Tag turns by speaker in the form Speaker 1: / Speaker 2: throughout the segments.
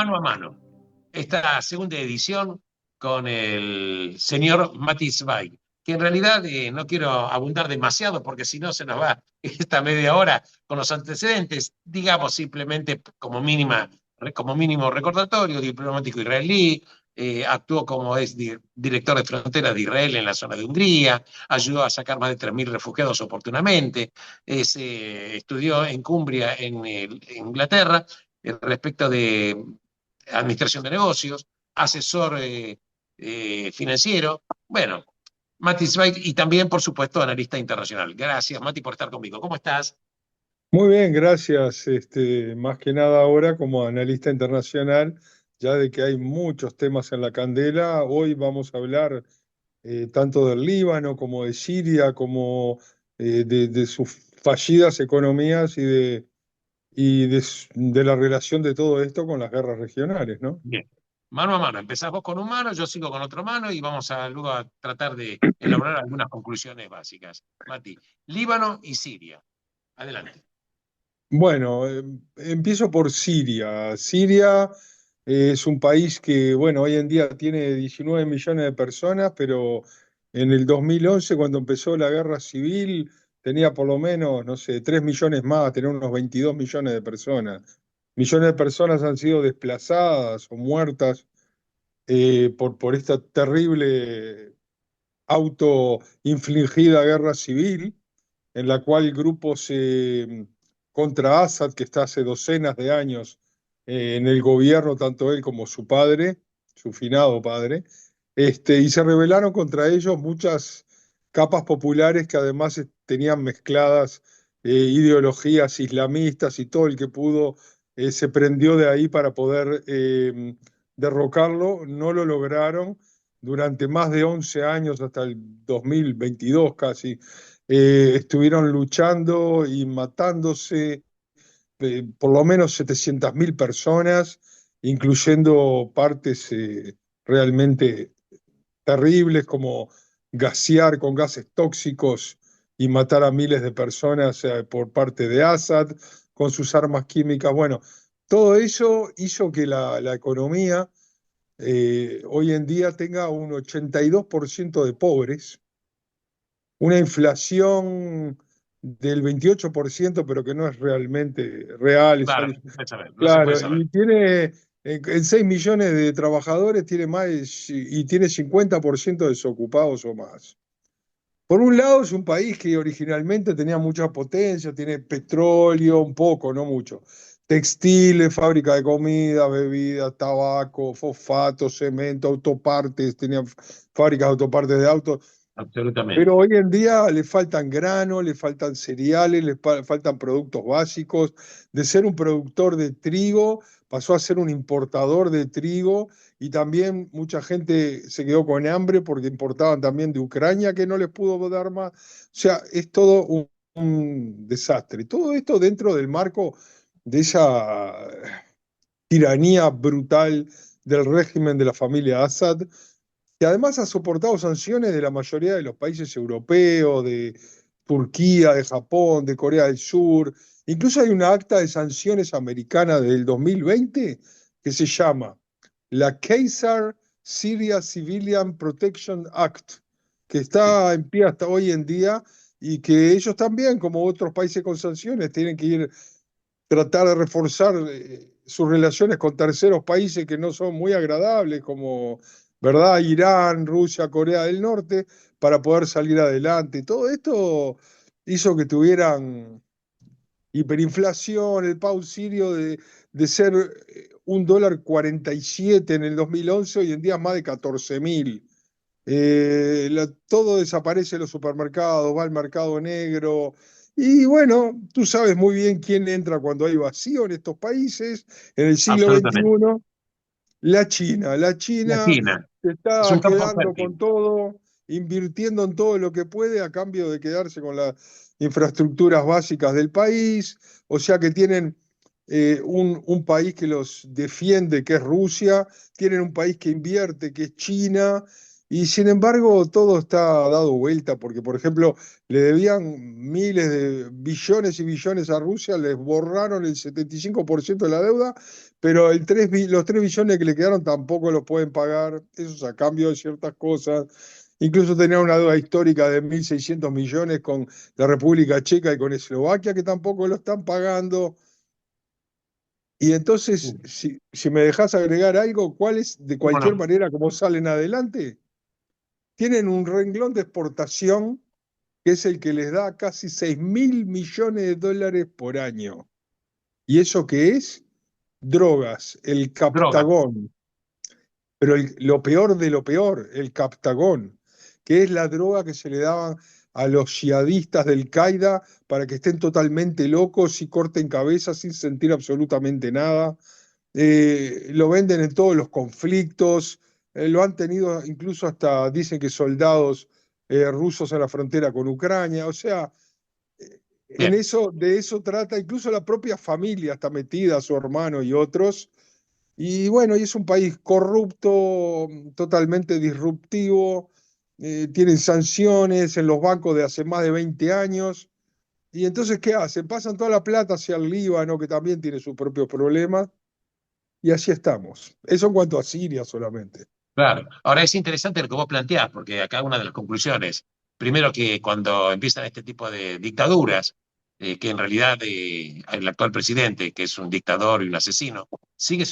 Speaker 1: Mano a Mano, esta segunda edición con el señor Mati Zweig, que en realidad no quiero abundar demasiado porque si no se nos va esta media hora con los antecedentes, digamos simplemente como mínimo recordatorio, diplomático israelí, actuó como director de frontera de Israel en la zona de Hungría, ayudó a sacar más de 3.000 refugiados oportunamente, estudió en Cumbria, en Inglaterra, respecto de administración de negocios, asesor financiero. Bueno, Mati Zweig y también, por supuesto, analista internacional. Gracias, Mati, por estar conmigo. ¿Cómo estás?
Speaker 2: Muy bien, gracias. Más que nada ahora como analista internacional, ya de que hay muchos temas en la candela, hoy vamos a hablar tanto del Líbano como de Siria, como de sus fallidas economías y de la relación de todo esto con las guerras regionales, ¿no?
Speaker 1: Bien. Mano a mano. Empezás vos con un mano, yo sigo con otro mano y vamos luego a tratar de elaborar algunas conclusiones básicas. Mati, Líbano y Siria. Adelante.
Speaker 2: Bueno, empiezo por Siria. Siria es un país que, bueno, hoy en día tiene 19 millones de personas, pero en el 2011, cuando empezó la guerra civil, tenía por lo menos, no sé, 3 millones más, tenía unos 22 millones de personas. Millones de personas han sido desplazadas o muertas por esta terrible autoinfligida guerra civil en la cual grupos contra Assad, que está hace docenas de años en el gobierno, tanto él como su padre, su finado padre, y se rebelaron contra ellos muchas capas populares que además tenían mezcladas ideologías islamistas y todo el que pudo se prendió de ahí para poder derrocarlo. No lo lograron durante más de 11 años, hasta el 2022 casi, estuvieron luchando y matándose por lo menos 700.000 personas, incluyendo partes realmente terribles como gasear con gases tóxicos y matar a miles de personas por parte de Assad con sus armas químicas. Bueno, todo eso hizo que la economía hoy en día tenga un 82% de pobres, una inflación del 28%, pero que no es realmente real.
Speaker 1: Claro, no se puede saber, no se puede
Speaker 2: Claro,
Speaker 1: saber.
Speaker 2: y tiene, en 6 millones de trabajadores, tiene más y tiene 50% desocupados o más. Por un lado, es un país que originalmente tenía mucha potencia, tiene petróleo, un poco, no mucho. Textiles, fábrica de comida, bebidas, tabaco, fosfato, cemento, autopartes, tenía fábricas de autopartes de autos. Pero
Speaker 1: Absolutamente.
Speaker 2: hoy en día le faltan granos, le faltan cereales, faltan productos básicos. De ser un productor de trigo, pasó a ser un importador de trigo y también mucha gente se quedó con hambre porque importaban también de Ucrania que no les pudo dar más. O sea, es todo un desastre. Todo esto dentro del marco de esa tiranía brutal del régimen de la familia Assad, que además ha soportado sanciones de la mayoría de los países europeos, de Turquía, de Japón, de Corea del Sur. Incluso hay una acta de sanciones americana del 2020 que se llama la Kaiser Syria Civilian Protection Act, que
Speaker 1: Sí,
Speaker 2: está en pie hasta hoy en día y que ellos también, como otros países con sanciones, tienen que ir tratar de reforzar sus relaciones con terceros países que no son muy agradables, como, ¿verdad?, Irán, Rusia, Corea del Norte, para poder salir adelante. Todo esto hizo que tuvieran hiperinflación, el pound sirio de ser $1,47 en el 2011, hoy en día más de 14.000. Todo desaparece en los supermercados, va al mercado negro. Y bueno, tú sabes muy bien quién entra cuando hay vacío en estos países. En el siglo
Speaker 1: absolutamente.
Speaker 2: XXI, la China. La
Speaker 1: La
Speaker 2: China
Speaker 1: China
Speaker 2: se
Speaker 1: es
Speaker 2: está
Speaker 1: un campo
Speaker 2: quedando con
Speaker 1: fértil.
Speaker 2: todo, invirtiendo en todo lo que puede a cambio de quedarse con las infraestructuras básicas del país. O sea que tienen un país que los defiende, que es Rusia, tienen un país que invierte, que es China, Y sin embargo, todo está dado vuelta, porque, por ejemplo, le debían miles de billones y billones a Rusia, les borraron el 75% de la deuda, pero los 3 billones que le quedaron tampoco los pueden pagar, eso es a cambio de ciertas cosas. Incluso tenían una deuda histórica de 1.600 millones con la República Checa y con Eslovaquia, que tampoco lo están pagando. Y entonces, si me dejas agregar algo, ¿cuál es, de
Speaker 1: ¿Cómo
Speaker 2: cualquier
Speaker 1: no?
Speaker 2: manera, cómo salen adelante? Tienen un renglón de exportación que es el que les da casi 6.000 millones de dólares por año. ¿Y eso qué es? Drogas, el
Speaker 1: Droga,
Speaker 2: Captagón. Pero lo peor de lo peor, el Captagón, que es la droga que se le daban a los yihadistas del Qaeda para que estén totalmente locos y corten cabezas sin sentir absolutamente nada. Lo venden en todos los conflictos, lo han tenido incluso hasta, dicen que soldados rusos en la frontera con Ucrania, o sea,
Speaker 1: bien,
Speaker 2: de eso trata, incluso la propia familia está metida, su hermano y otros, y bueno, y es un país corrupto, totalmente disruptivo, tienen sanciones en los bancos de hace más de 20 años, y entonces, ¿qué hacen? Pasan toda la plata hacia el Líbano, que también tiene sus propios problemas, y así estamos. Eso en cuanto a Siria solamente.
Speaker 1: claro. Ahora es interesante lo que vos planteás, porque acá una de las conclusiones, primero que cuando empiezan este tipo de dictaduras, que en realidad el actual presidente, que es un dictador y un asesino, sigue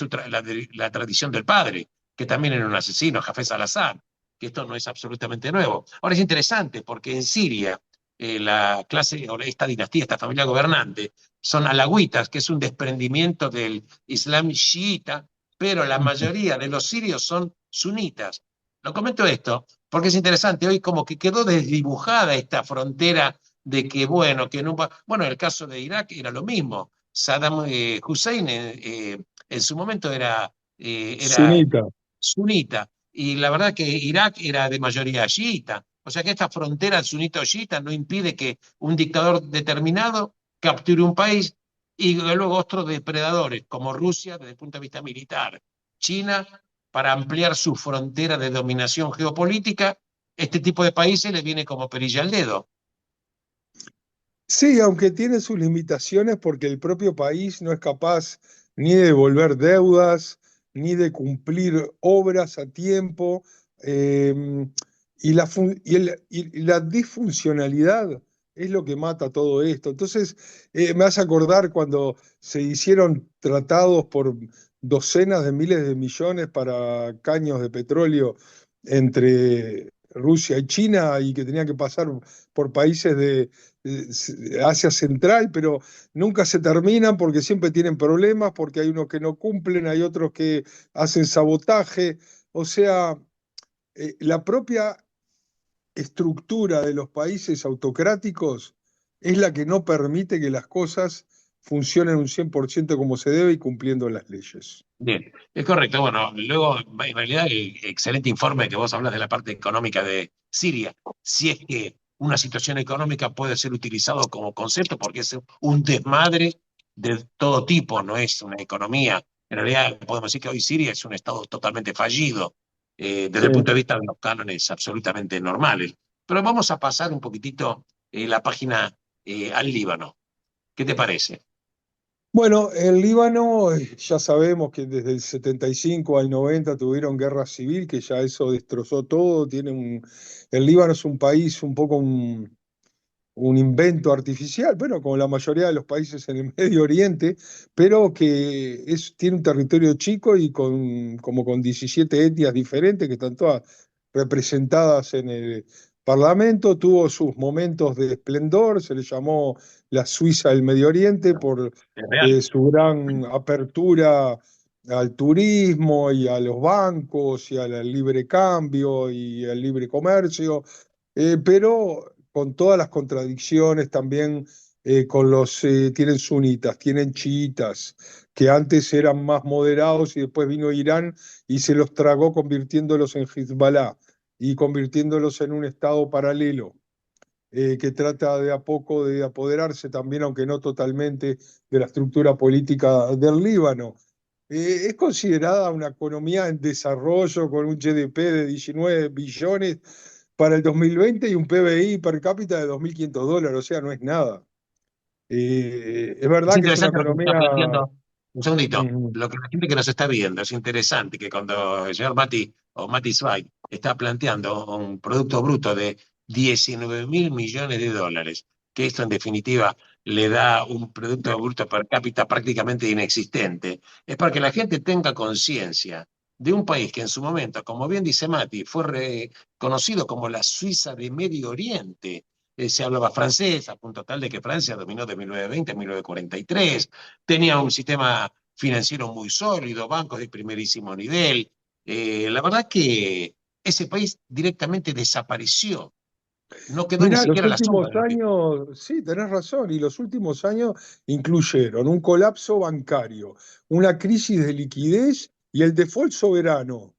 Speaker 1: la tradición del padre, que también era un asesino, Hafez al-Assad, que esto no es absolutamente nuevo. Ahora es interesante porque en Siria la clase, o esta dinastía, esta familia gobernante, son alagüitas, que es un desprendimiento del Islam chiita, pero la mayoría de los sirios son sunitas. Lo comento esto porque es interesante, hoy como que quedó desdibujada esta frontera de que, bueno, que no va... Bueno, en el caso de Irak era lo mismo. Saddam Hussein en su momento era
Speaker 2: Sunita.
Speaker 1: sunita, y la verdad que Irak era de mayoría chiita. O sea que esta frontera sunita o chiita no impide que un dictador determinado capture un país y luego otros depredadores, como Rusia desde el punto de vista militar, China para ampliar su frontera de dominación geopolítica, este tipo de países le viene como perilla al dedo.
Speaker 2: Sí, aunque tiene sus limitaciones porque el propio país no es capaz ni de devolver deudas, ni de cumplir obras a tiempo, eh, y la disfuncionalidad es lo que mata todo esto. Entonces, me hace acordar cuando se hicieron tratados por docenas de miles de millones para caños de petróleo entre Rusia y China y que tenían que pasar por países de Asia Central, pero nunca se terminan porque siempre tienen problemas, porque hay unos que no cumplen, hay otros que hacen sabotaje. O sea, la propia estructura de los países autocráticos es la que no permite que las cosas funcionen un 100% como se debe y cumpliendo las leyes.
Speaker 1: Bien, es correcto. Bueno, luego, en realidad, el excelente informe que vos hablas de la parte económica de Siria, si es que una situación económica puede ser utilizado como concepto, porque es un desmadre de todo tipo, no es una economía. En realidad, podemos decir que hoy Siria es un estado totalmente fallido, desde
Speaker 2: Sí.
Speaker 1: el punto de vista de los cánones absolutamente normales. Pero vamos a pasar un poquitito la página al Líbano. ¿Qué te parece?
Speaker 2: Bueno, el Líbano, ya sabemos que desde el 75 al 90 tuvieron guerra civil, que ya eso destrozó todo. El Líbano es un país un poco un invento artificial, bueno, como la mayoría de los países en el Medio Oriente, pero que tiene un territorio chico y como con 17 etnias diferentes que están todas representadas en el Parlamento. Tuvo sus momentos de esplendor, se le llamó la Suiza del Medio Oriente por
Speaker 1: Es real.
Speaker 2: su gran apertura al turismo y a los bancos y al libre cambio y al libre comercio, pero con todas las contradicciones también, tienen sunitas, tienen chiitas, que antes eran más moderados y después vino Irán y se los tragó convirtiéndolos en Hezbollah y convirtiéndolos en un estado paralelo, que trata de a poco de apoderarse también, aunque no totalmente, de la estructura política del Líbano. Es considerada una economía en desarrollo con un GDP de 19 billones para el 2020 y un PBI per cápita de $2.500, o sea, no es nada. Es
Speaker 1: Es
Speaker 2: verdad que es una
Speaker 1: interesante lo que está
Speaker 2: economía...
Speaker 1: planteando. Un segundito.
Speaker 2: mm,
Speaker 1: Lo que la gente que nos está viendo es interesante que cuando el señor Mati o Mati Zweig está planteando un producto bruto de 19.000 millones de dólares, que esto en definitiva le da un producto bruto per cápita prácticamente inexistente, es para que la gente tenga conciencia de un país que en su momento, como bien dice Mati, fue reconocido como la Suiza de Medio Oriente. Se hablaba francés, a punto tal de que Francia dominó de 1920 a 1943, tenía un sistema financiero muy sólido, bancos de primerísimo nivel. La verdad que ese país directamente desapareció, no quedó ni
Speaker 2: Mirá, los
Speaker 1: siquiera la
Speaker 2: últimos
Speaker 1: sombra de lo que fue.
Speaker 2: años, sí, tenés razón, y los últimos años incluyeron un colapso bancario, una crisis de liquidez y el default soberano.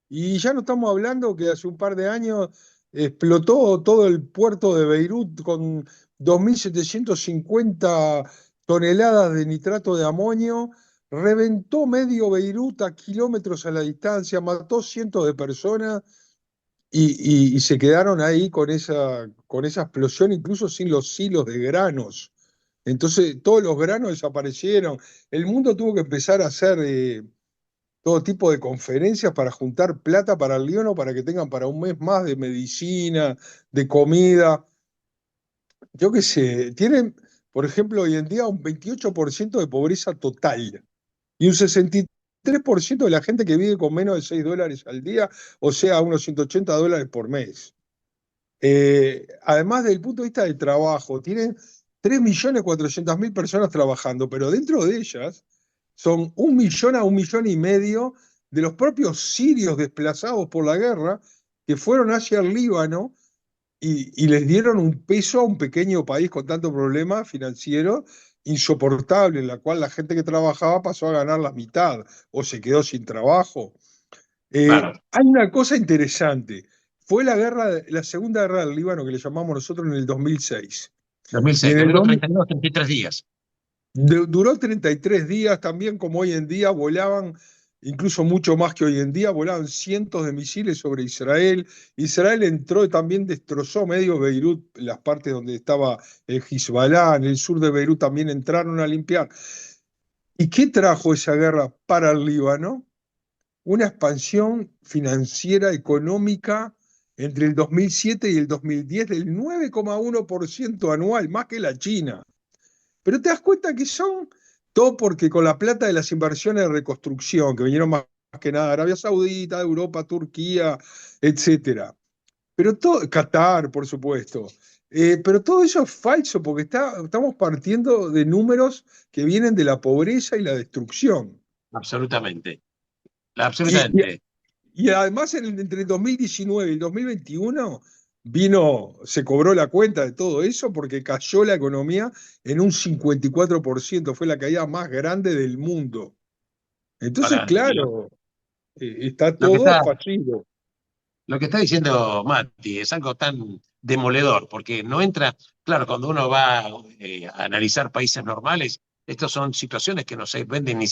Speaker 2: Y ya no estamos hablando que hace un par de años explotó todo el puerto de Beirut con 2.750 toneladas de nitrato de amonio, reventó medio Beirut a kilómetros a la distancia, mató cientos de personas y se quedaron ahí con esa explosión, incluso sin los silos de granos. Entonces todos los granos desaparecieron. El mundo tuvo que empezar a hacer todo tipo de conferencias para juntar plata para el Líbano para que tengan para un mes más de medicina, de comida. Yo qué sé, tienen, por ejemplo, hoy en día un 28% de pobreza total y un 63% de la gente que vive con menos de $6 al día, o sea, unos $180 por mes. Además, desde el punto de vista del trabajo, tienen 3.400.000 personas trabajando, pero dentro de ellas son 1 millón a 1,5 millones de los propios sirios desplazados por la guerra que fueron hacia el Líbano y les dieron un peso a un pequeño país con tanto problema financiero insoportable, en la cual la gente que trabajaba pasó a ganar la mitad o se quedó sin trabajo.
Speaker 1: Claro,
Speaker 2: Hay una cosa interesante. Fue la segunda guerra del Líbano que le llamamos nosotros en el 2006. Y
Speaker 1: 2006,
Speaker 2: en
Speaker 1: que
Speaker 2: el
Speaker 1: duró
Speaker 2: 2000
Speaker 1: 32, 33 días.
Speaker 2: duró 33 días, también como hoy en día volaban, incluso mucho más que hoy en día, volaban cientos de misiles sobre Israel. Israel entró y también destrozó medio Beirut, las partes donde estaba el Hezbollah, en el sur de Beirut también entraron a limpiar. ¿Y qué trajo esa guerra para el Líbano? Una expansión financiera económica entre el 2007 y el 2010 del 9,1% anual, más que la China. Pero te das cuenta que son todo porque con la plata de las inversiones de reconstrucción, que vinieron más que nada de Arabia Saudita, de Europa, Turquía, etcétera. Pero todo, Qatar, por supuesto. Pero todo eso es falso porque estamos partiendo de números que vienen de la pobreza y la destrucción.
Speaker 1: Absolutamente.
Speaker 2: Y, y
Speaker 1: Absolutamente.
Speaker 2: Y además entre el 2019 y el 2021 se cobró la cuenta de todo eso porque cayó la economía en un 54%, fue la caída más grande del mundo. Entonces,
Speaker 1: Ahora,
Speaker 2: claro, está
Speaker 1: lo que
Speaker 2: todo
Speaker 1: está
Speaker 2: fallido.
Speaker 1: Lo que está diciendo Mati es algo tan demoledor, porque no entra, claro, cuando uno va a analizar países normales, estas son situaciones que no se ven ni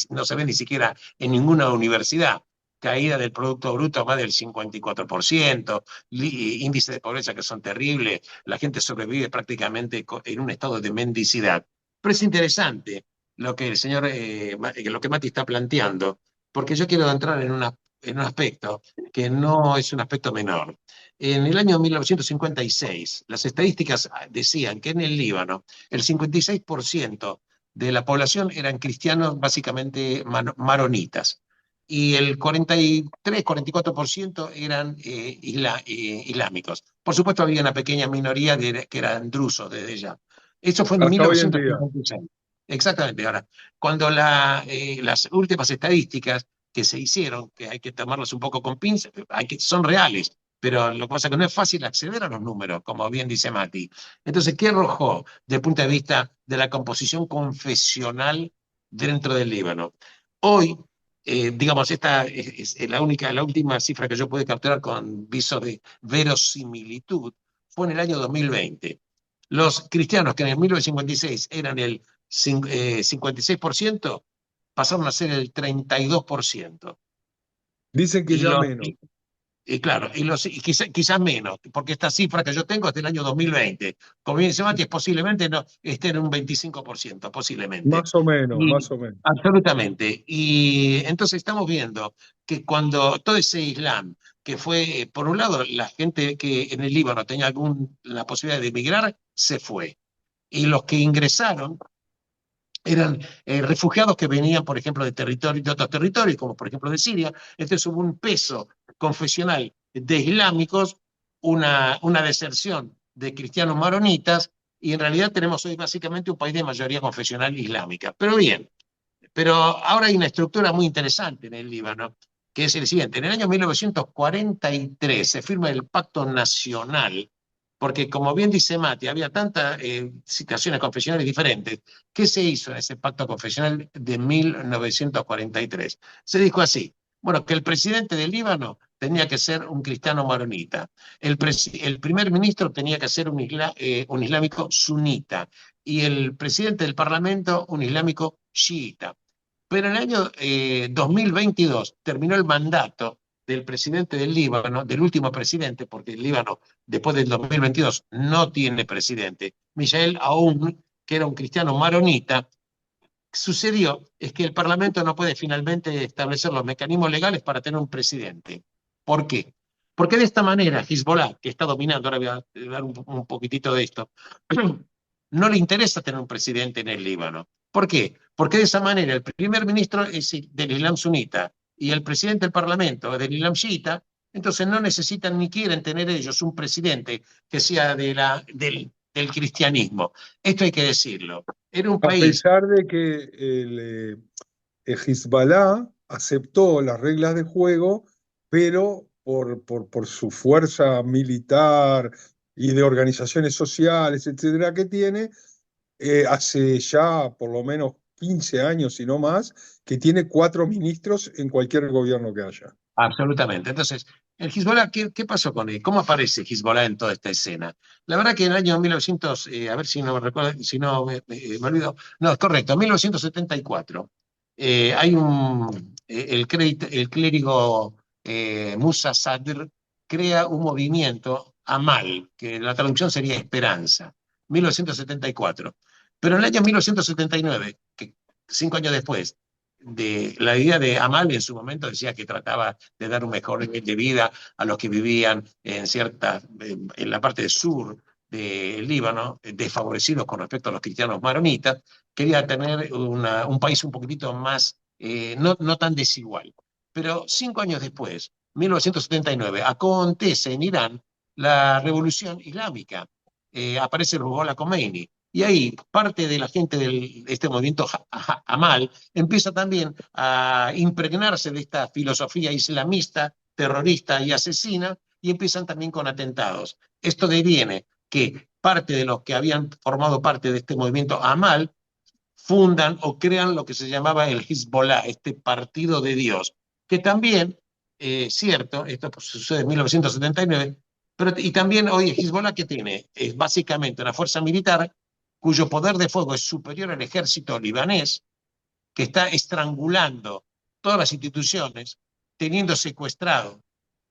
Speaker 1: siquiera en ninguna universidad. Caída del Producto Bruto más del 54%, índices de pobreza que son terribles, la gente sobrevive prácticamente en un estado de mendicidad. Pero es interesante lo que el señor, lo que Mati está planteando, porque yo quiero entrar en un aspecto que no es un aspecto menor. En el año 1956, las estadísticas decían que en el Líbano el 56% de la población eran cristianos básicamente maronitas y el 43-44% eran islámicos. Por supuesto, había una pequeña minoría que eran drusos desde ya. Eso fue en
Speaker 2: Hasta hoy en día.
Speaker 1: 1956. Exactamente. Ahora, cuando las últimas estadísticas que se hicieron, que hay que tomarlos un poco con pinzas, son reales, pero lo que pasa es que no es fácil acceder a los números, como bien dice Mati. Entonces, ¿qué arrojó desde el punto de vista de la composición confesional dentro del Líbano? Hoy, digamos, esta es la última cifra que yo pude capturar con viso de verosimilitud, fue en el año 2020. Los cristianos que en el 1956 eran el 56%, pasaron a ser el 32%.
Speaker 2: Dicen que
Speaker 1: Y
Speaker 2: ya
Speaker 1: los,
Speaker 2: menos.
Speaker 1: y claro, quizás menos, porque esta cifra que yo tengo es del año 2020. Como bien dice Mati, posiblemente no, esté en un 25%, posiblemente.
Speaker 2: Más o menos,
Speaker 1: Y,
Speaker 2: más o menos.
Speaker 1: absolutamente. Y entonces estamos viendo que cuando todo ese Islam, que fue, por un lado, la gente que en el Líbano tenía la posibilidad de emigrar, se fue. Y los que ingresaron eran refugiados que venían, por ejemplo, de otros territorios, como por ejemplo de Siria. Entonces hubo un peso confesional de islámicos, una deserción de cristianos maronitas, y en realidad tenemos hoy básicamente un país de mayoría confesional islámica. Pero bien, pero ahora hay una estructura muy interesante en el Líbano, que es el siguiente. En el año 1943 se firma el Pacto Nacional, porque como bien dice Mati, había tantas situaciones confesionales diferentes. ¿Qué se hizo en ese pacto confesional de 1943? Se dijo así, bueno, que el presidente del Líbano tenía que ser un cristiano maronita, el primer ministro tenía que ser un islámico sunita y el presidente del parlamento un islámico chiita. Pero en el año 2022 terminó el mandato del presidente del Líbano, del último presidente, porque el Líbano después del 2022 no tiene presidente, Michael Aoun, que era un cristiano maronita. Sucedió es que el Parlamento no puede finalmente establecer los mecanismos legales para tener un presidente. ¿Por qué? Porque de esta manera Hezbollah, que está dominando, ahora voy a dar un poquitito de esto, no le interesa tener un presidente en el Líbano. ¿Por qué? Porque de esa manera el primer ministro es del Islam sunita y el presidente del Parlamento es del Islam chiita, entonces no necesitan ni quieren tener ellos un presidente que sea del cristianismo. Esto hay que decirlo. Era un
Speaker 2: A
Speaker 1: país.
Speaker 2: pesar de que el Hezbollah aceptó las reglas de juego, pero por su fuerza militar y de organizaciones sociales, etcétera, que tiene, hace ya por lo menos 15 años, y no más, que tiene 4 ministros en cualquier gobierno que haya.
Speaker 1: Absolutamente. Entonces, el Hezbollah, ¿qué pasó con él? ¿Cómo aparece Hezbollah en toda esta escena? La verdad que en el año 1900, a ver si no me recuerdo, si no me olvido, no, es correcto, 1974, hay el clérigo Musa Sadr crea un movimiento, Amal, que la traducción sería esperanza, 1974. Pero en el año 1979, que 5 años después, la idea de Amal en su momento decía que trataba de dar un mejor nivel de vida a los que vivían en la parte sur del Líbano, desfavorecidos con respecto a los cristianos maronitas, quería tener un país un poquitito más, no tan desigual. Pero 5 años después, 1979, acontece en Irán la revolución islámica, aparece Ruhollah Khomeini, y ahí parte de la gente de este movimiento Amal empieza también a impregnarse de esta filosofía islamista, terrorista y asesina, y empiezan también con atentados. Esto deviene que parte de los que habían formado parte de este movimiento Amal fundan o crean lo que se llamaba el Hezbollah, este partido de Dios, que también, cierto, esto sucede en 1979, pero, y también hoy el Hezbollah que tiene es básicamente una fuerza militar cuyo poder de fuego es superior al ejército libanés, que está estrangulando todas las instituciones, teniendo secuestrado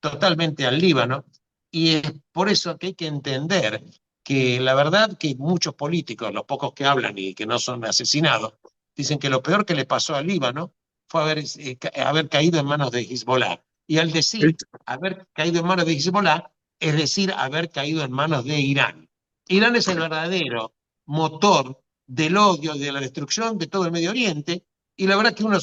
Speaker 1: totalmente al Líbano, y es por eso que hay que entender que la verdad que muchos políticos, los pocos que hablan y que no son asesinados, dicen que lo peor que le pasó al Líbano fue haber caído en manos de Hezbollah. Y al decir haber caído en manos de Hezbollah, es decir, haber caído en manos de Irán. Irán es el verdadero motor del odio y de la destrucción de todo el Medio Oriente, y la verdad que uno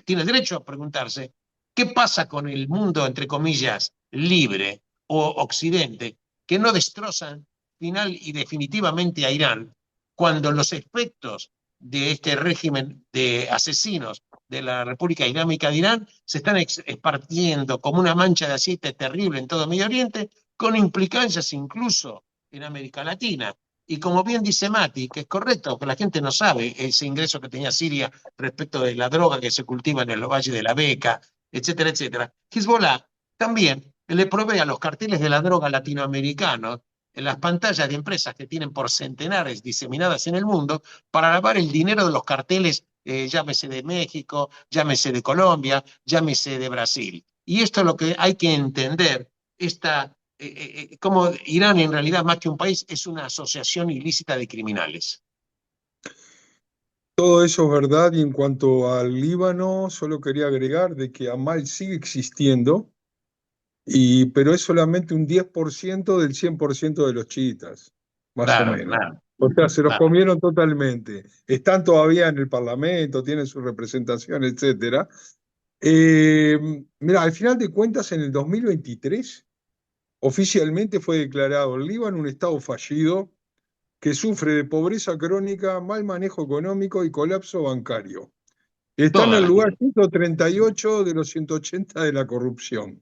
Speaker 1: tiene derecho a preguntarse, ¿qué pasa con el mundo, entre comillas, libre o occidente, que no destrozan final y definitivamente a Irán cuando los efectos de este régimen de asesinos de la República Islámica de Irán se están esparciendo como una mancha de aceite terrible en todo Medio Oriente, con implicancias incluso en América Latina? Y como bien dice Mati, que es correcto, que la gente no sabe ese ingreso que tenía Siria respecto de la droga que se cultiva en los valles de la Beca, etcétera, etcétera. Hezbollah también le provee a los carteles de la droga latinoamericanos en las pantallas de empresas que tienen por centenares diseminadas en el mundo para lavar el dinero de los carteles llámese de México, llámese de Colombia, llámese de Brasil. Y esto es lo que hay que entender, cómo Irán en realidad más que un país es una asociación ilícita de criminales.
Speaker 2: Todo eso es verdad y en cuanto al Líbano, solo quería agregar de que Amal sigue existiendo, pero es solamente un 10% del 100% de los chiitas, más o
Speaker 1: Claro,
Speaker 2: menos.
Speaker 1: claro,
Speaker 2: O sea, se los
Speaker 1: claro.
Speaker 2: comieron totalmente. Están todavía en el Parlamento, tienen su representación, etcétera. Mira, al final de cuentas, en el 2023, oficialmente fue declarado el Líbano un estado fallido que sufre de pobreza crónica, mal manejo económico y colapso bancario. Está en
Speaker 1: Todas
Speaker 2: el
Speaker 1: las
Speaker 2: lugar
Speaker 1: tienen.
Speaker 2: 138 de los 180 de la corrupción.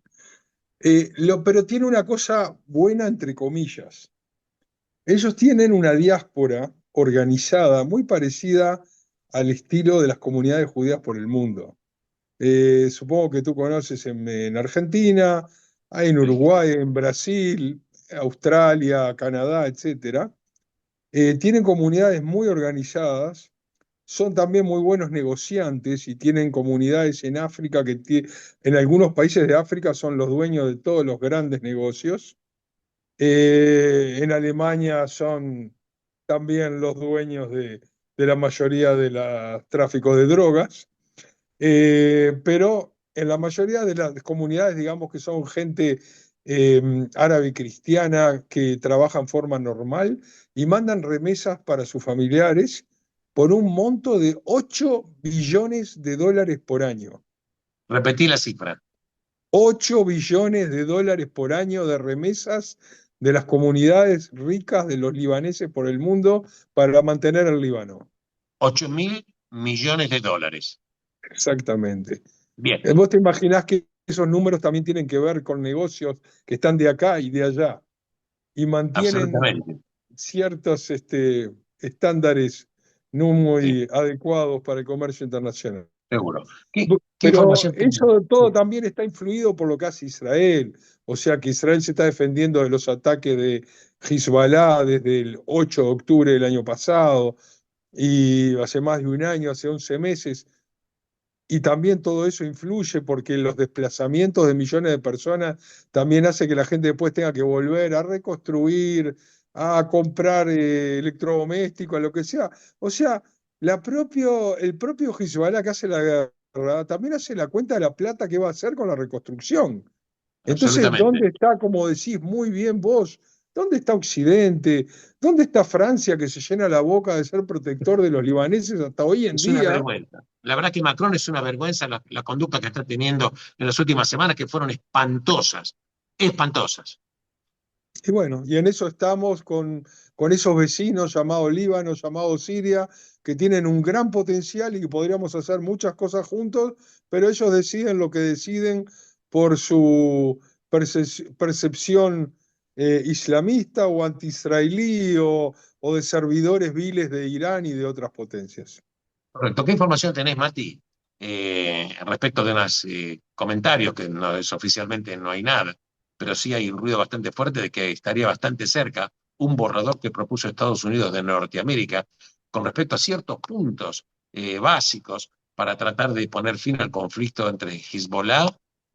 Speaker 2: Pero tiene una cosa buena, entre comillas. Ellos tienen una diáspora organizada muy parecida al estilo de las comunidades judías por el mundo. Supongo que tú conoces en Argentina, hay en
Speaker 1: Sí.
Speaker 2: Uruguay, en Brasil, Australia, Canadá, etcétera. Tienen comunidades muy organizadas, son también muy buenos negociantes y tienen comunidades en África en algunos países de África son los dueños de todos los grandes negocios. En Alemania son también los dueños de la mayoría de los tráficos de drogas. Pero en la mayoría de las comunidades, digamos que son gente árabe cristiana que trabaja en forma normal y mandan remesas para sus familiares por un monto de 8 billones de dólares por año.
Speaker 1: Repetí la cifra.
Speaker 2: 8 billones de dólares por año de remesas de las comunidades ricas de los libaneses por el mundo para mantener el Líbano.
Speaker 1: 8.000 millones de dólares.
Speaker 2: Exactamente.
Speaker 1: Bien,
Speaker 2: Vos te imaginás que esos números también tienen que ver con negocios que están de acá y de allá y mantienen
Speaker 1: absolutamente,
Speaker 2: ciertos estándares no
Speaker 1: sí,
Speaker 2: muy adecuados para el comercio internacional.
Speaker 1: seguro. ¿Qué
Speaker 2: Pero
Speaker 1: información tenés?
Speaker 2: eso todo
Speaker 1: Sí,
Speaker 2: también está influido por lo que hace Israel. O sea que Israel se está defendiendo de los ataques de Hezbollah desde el 8 de octubre del año pasado y hace más de un año, hace 11 meses. Y también todo eso influye porque los desplazamientos de millones de personas también hace que la gente después tenga que volver a reconstruir, a comprar electrodomésticos, a lo que sea. O sea, el propio Hezbollah que hace la guerra también hace la cuenta de la plata que va a hacer con la reconstrucción. Entonces,
Speaker 1: absolutamente.
Speaker 2: ¿dónde está, como decís muy bien vos, dónde está Occidente? ¿Dónde está Francia que se llena la boca de ser protector de los libaneses hasta hoy en
Speaker 1: Es una
Speaker 2: día?
Speaker 1: vergüenza. La verdad que Macron es una vergüenza la conducta que está teniendo en las últimas semanas, que fueron espantosas, espantosas.
Speaker 2: Y bueno, y en eso estamos con esos vecinos llamados Líbano, llamados Siria, que tienen un gran potencial y que podríamos hacer muchas cosas juntos, pero ellos deciden lo que deciden por su percepción islamista o anti-israelí o de servidores viles de Irán y de otras potencias.
Speaker 1: Correcto. ¿Qué información tenés, Mati, respecto de unos comentarios que no es oficialmente no hay nada, pero sí hay un ruido bastante fuerte de que estaría bastante cerca un borrador que propuso Estados Unidos de Norteamérica con respecto a ciertos puntos básicos para tratar de poner fin al conflicto entre Hezbollah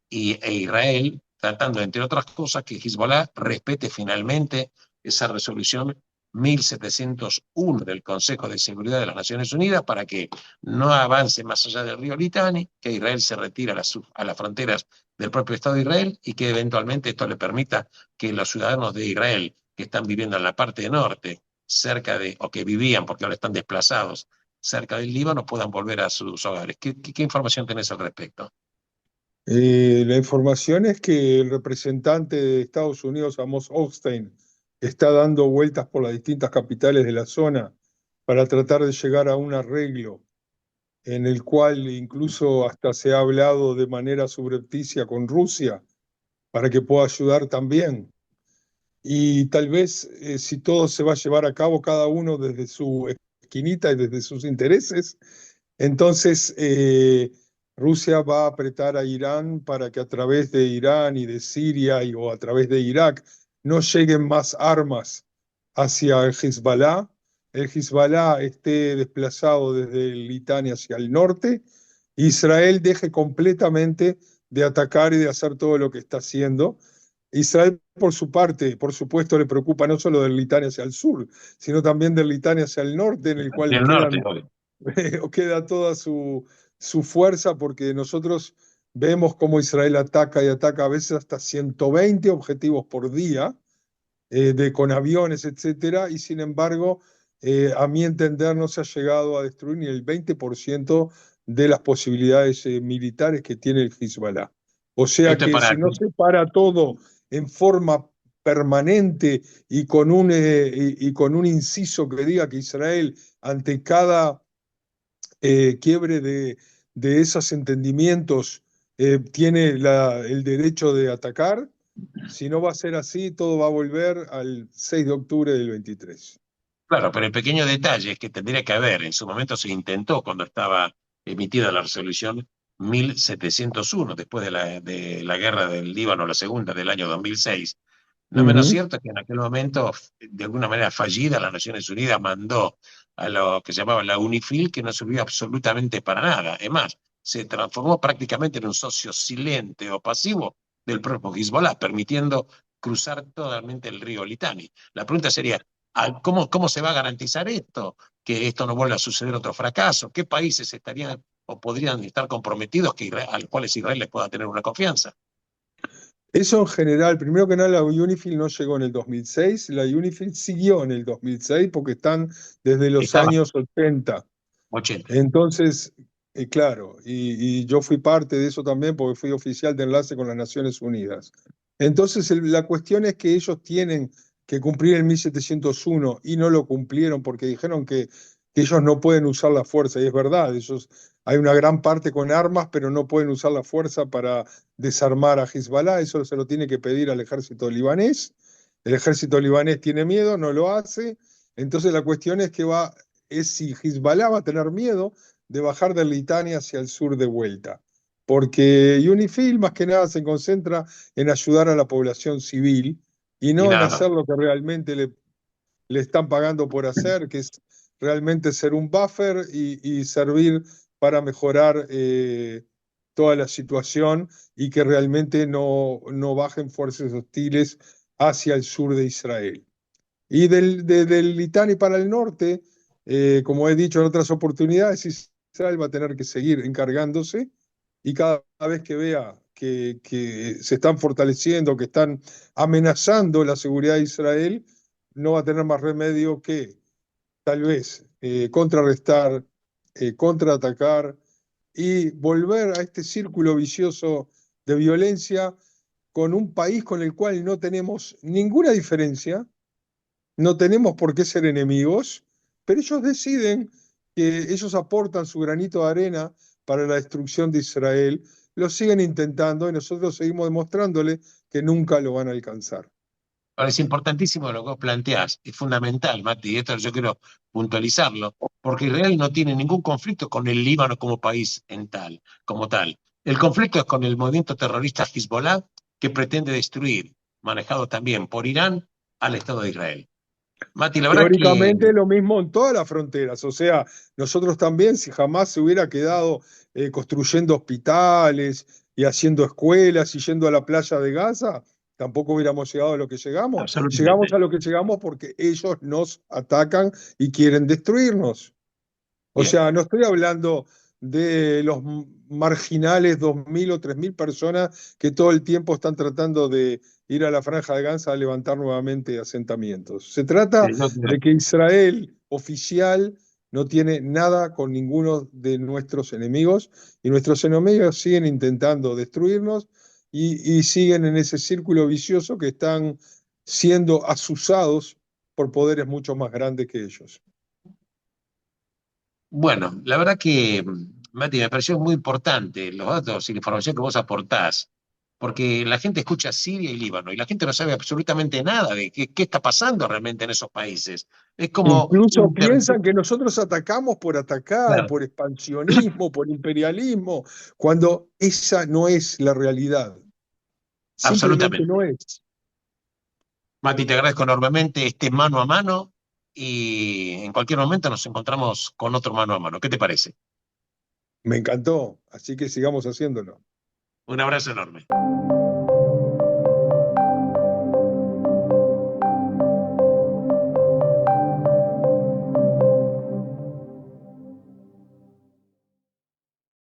Speaker 1: e Israel, tratando, entre otras cosas, que Hezbollah respete finalmente esa resolución 1701 del Consejo de Seguridad de las Naciones Unidas para que no avance más allá del río Litani, que Israel se retire a las fronteras del propio Estado de Israel y que eventualmente esto le permita que los ciudadanos de Israel que están viviendo en la parte norte, cerca de, o que vivían porque ahora están desplazados, cerca del Líbano, puedan volver a sus hogares. ¿Qué información tenés al respecto?
Speaker 2: La información es que el representante de Estados Unidos, Amos Hochstein, está dando vueltas por las distintas capitales de la zona para tratar de llegar a un arreglo en el cual incluso hasta se ha hablado de manera subrepticia con Rusia para que pueda ayudar también. Y tal vez si todo se va a llevar a cabo cada uno desde su esquinita y desde sus intereses, entonces Rusia va a apretar a Irán para que a través de Irán y de Siria o a través de Irak no lleguen más armas hacia el Hezbollah el Hezbollah esté desplazado desde Litania hacia el norte, Israel deje completamente de atacar y de hacer todo lo que está haciendo. Israel, por su parte, por supuesto, le preocupa no solo del Litania hacia el sur, sino también del Litania hacia el norte, en el cual
Speaker 1: Del norte,
Speaker 2: quedan
Speaker 1: obvio.
Speaker 2: queda toda su fuerza, porque nosotros vemos cómo Israel ataca y ataca a veces hasta 120 objetivos por día, con aviones, etcétera, y sin embargo, a mi entender, no se ha llegado a destruir ni el 20% de las posibilidades militares que tiene el Hezbollah. O sea
Speaker 1: Esto es
Speaker 2: que
Speaker 1: para
Speaker 2: si no se para todo en forma permanente y con un inciso que diga que Israel, ante cada quiebre de esos entendimientos, tiene el derecho de atacar. Si no va a ser así, todo va a volver al 6 de octubre del 23.
Speaker 1: Claro, pero el pequeño detalle es que tendría que haber, en su momento se intentó cuando estaba emitida la resolución 1701, después de la guerra del Líbano, la segunda del año 2006. No menos
Speaker 2: Ujú.
Speaker 1: cierto es que en aquel momento, de alguna manera fallida, las Naciones Unidas mandó a lo que se llamaba la UNIFIL, que no sirvió absolutamente para nada. Es más, se transformó prácticamente en un socio silente o pasivo del propio Hezbollah, permitiendo cruzar totalmente el río Litani. La pregunta sería, ¿cómo se va a garantizar esto? Que esto no vuelva a suceder otro fracaso. ¿Qué países estarían o podrían estar comprometidos a los cuales Israel les pueda tener una confianza?
Speaker 2: Eso en general, primero que nada, la UNIFIL no llegó en el 2006, la UNIFIL siguió en el 2006 porque están desde los
Speaker 1: Estaba
Speaker 2: años 80.
Speaker 1: 80.
Speaker 2: Entonces, claro, y yo fui parte de eso también porque fui oficial de enlace con las Naciones Unidas. Entonces, la cuestión es que ellos tienen que cumplir el 1701 y no lo cumplieron porque dijeron que ellos no pueden usar la fuerza, y es verdad, ellos, hay una gran parte con armas, pero no pueden usar la fuerza para desarmar a Hezbollah, eso se lo tiene que pedir al ejército libanés. El ejército libanés tiene miedo, no lo hace. Entonces la cuestión es si Hezbollah va a tener miedo de bajar del Litani hacia el sur de vuelta. Porque UNIFIL más que nada se concentra en ayudar a la población civil y
Speaker 1: Y
Speaker 2: no en
Speaker 1: nada
Speaker 2: hacer
Speaker 1: más.
Speaker 2: lo que realmente le están pagando por hacer, que es realmente ser un buffer y servir para mejorar toda la situación y que realmente no bajen fuerzas hostiles hacia el sur de Israel. Y del Litani para el norte, como he dicho en otras oportunidades, Israel va a tener que seguir encargándose y cada vez que vea que se están fortaleciendo, que están amenazando la seguridad de Israel, no va a tener más remedio que tal vez contrarrestar, contraatacar y volver a este círculo vicioso de violencia con un país con el cual no tenemos ninguna diferencia, no tenemos por qué ser enemigos, pero ellos deciden que ellos aportan su granito de arena para la destrucción de Israel, lo siguen intentando y nosotros seguimos demostrándole que nunca lo van a alcanzar.
Speaker 1: Ahora, es importantísimo lo que vos planteás, es fundamental, Mati, y esto yo quiero puntualizarlo, porque Israel no tiene ningún conflicto con el Líbano como país como tal. El conflicto es con el movimiento terrorista Hezbollah, que pretende destruir, manejado también por Irán, al Estado de Israel. Mati, la verdad que
Speaker 2: Teóricamente lo mismo en todas las fronteras, o sea, nosotros también, si jamás se hubiera quedado construyendo hospitales y haciendo escuelas y yendo a la playa de Gaza, tampoco hubiéramos llegado a lo que llegamos. Llegamos
Speaker 1: absolutamente.
Speaker 2: a lo que llegamos porque ellos nos atacan y quieren destruirnos. O
Speaker 1: Bien.
Speaker 2: sea, no estoy hablando de los marginales 2.000 o 3.000 personas que todo el tiempo están tratando de ir a la Franja de Gaza a levantar nuevamente asentamientos. Se trata de que Israel oficial no tiene nada con ninguno de nuestros enemigos y nuestros enemigos siguen intentando destruirnos y siguen en ese círculo vicioso que están siendo asusados por poderes mucho más grandes que ellos.
Speaker 1: Bueno, la verdad que, Mati, me pareció muy importante los datos y la información que vos aportás, porque la gente escucha Siria y Líbano y la gente no sabe absolutamente nada de qué está pasando realmente en esos países. Es como
Speaker 2: Incluso
Speaker 1: un
Speaker 2: piensan
Speaker 1: territorio.
Speaker 2: que nosotros atacamos por atacar,
Speaker 1: Claro,
Speaker 2: por expansionismo, por imperialismo, cuando esa no es la realidad. Simplemente
Speaker 1: absolutamente.
Speaker 2: no es.
Speaker 1: Mati, te agradezco enormemente este mano a mano y en cualquier momento nos encontramos con otro mano a mano. ¿Qué te parece?
Speaker 2: Me encantó, así que sigamos haciéndolo.
Speaker 1: Un abrazo enorme.